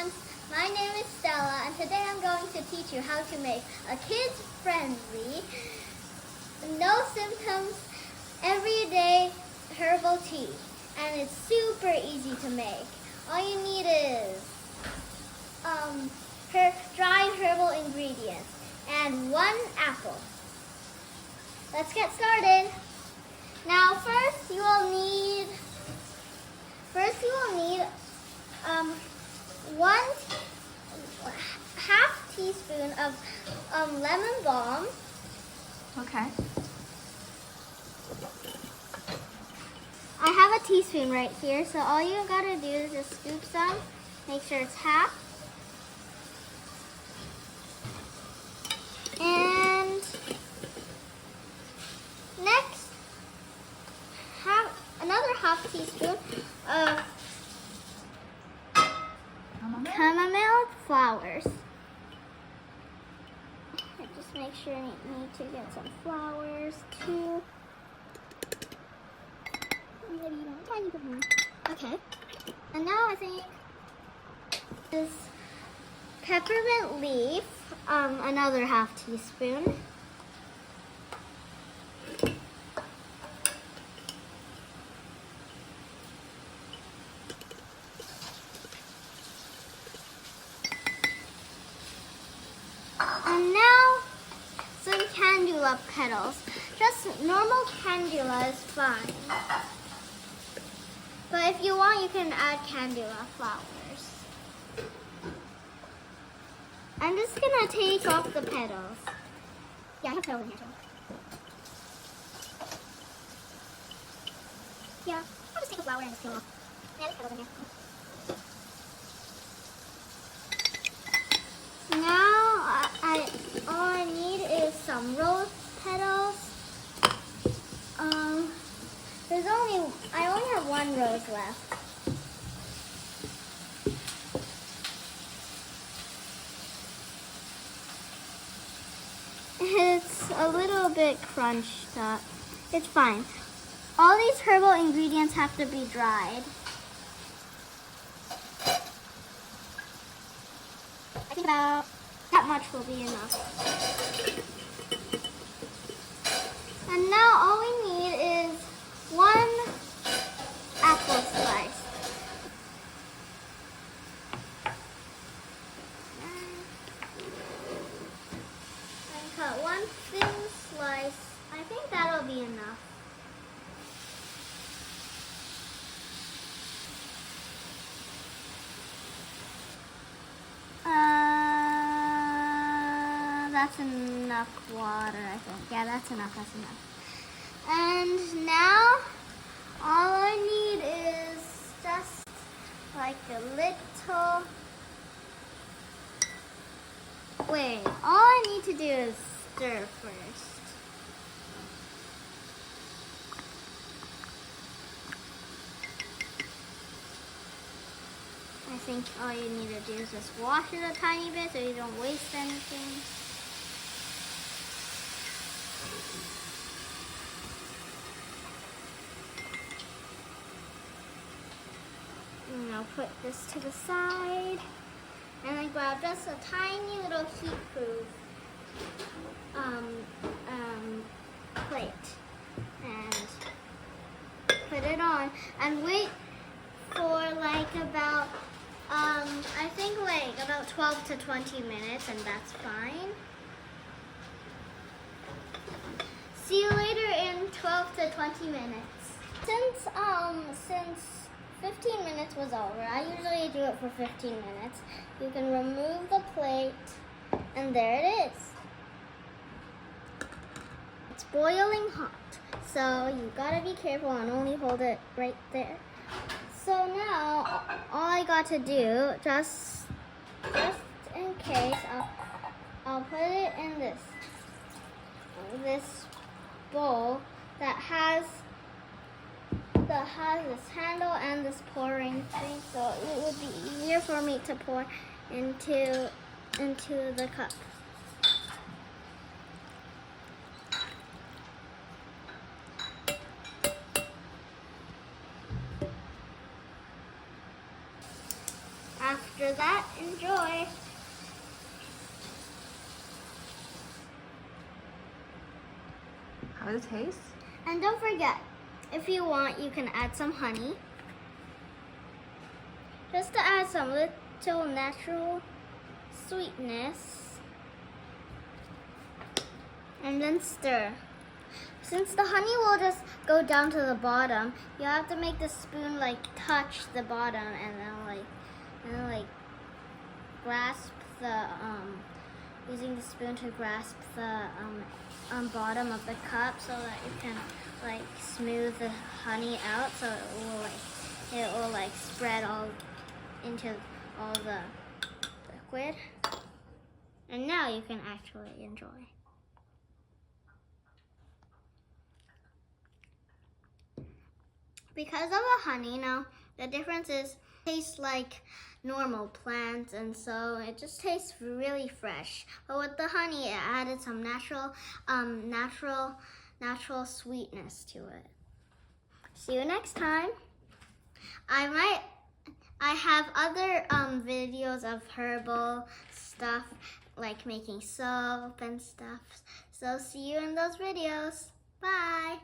everyone, my name is Stella and today I'm going to teach you how to make a kids-friendly, no symptoms, everyday herbal tea. And it's super easy to make. All you need is dried herbal ingredients and 1 apple. Let's get started. Now first you will need 1/2 teaspoon of lemon balm. Okay. I have a teaspoon right here, so all you gotta do is just scoop some, make sure it's half. And next, another 1/2 teaspoon of chamomile flowers. Just make sure you need to get some flowers too. Maybe even a tiny bit more. Okay. And now I think this peppermint leaf, another 1/2 teaspoon. And now some calendula petals. Just normal calendula is fine. But if you want, you can add calendula flowers. I'm just gonna take off the petals. Yeah, I have petals in here too. Yeah, I'll just take a flower and just peel off. Yeah, there's petals in here. Now, all I need is some rose petals. I only have 1 rose left. It's a little bit crunched up. It's fine. All these herbal ingredients have to be dried. I think about that much will be enough. And now all we need is 1 apple slice. And cut 1 thin slice. I think that'll be enough. That's enough water, I think. Yeah, that's enough. And now, all I need is just like a little... Wait, all I need to do is stir first. I think all you need to do is just wash it a tiny bit so you don't waste anything. And I'll put this to the side. And I grab just a tiny little heat-proof plate. And put it on. And wait for like about, I think like about 12 to 20 minutes, and that's fine. See you later in 12 to 20 minutes. Since 15 minutes was over, I usually do it for 15 minutes. You can remove the plate, and there it is. It's boiling hot, so you gotta be careful and only hold it right there. So now, all I got to do, just in case, I'll put it in this bowl that has this handle and this pouring thing, so it would be easier for me to pour into the cup. After after that, enjoy. How does it taste? And don't forget, if you want, you can add some honey. Just to add some little natural sweetness. And then stir. Since the honey will just go down to the bottom, you have to make the spoon like touch the bottom and then like grasp the using the spoon to grasp the bottom of the cup so that you can like smooth the honey out so it will like spread all into all the liquid. And now you can actually enjoy. Because of the honey now, the difference is it tastes like normal plants, and so it just tastes really fresh. But with the honey, it added some natural sweetness to it. See you next time. I have other videos of herbal stuff like making soap and stuff. So see you in those videos. Bye.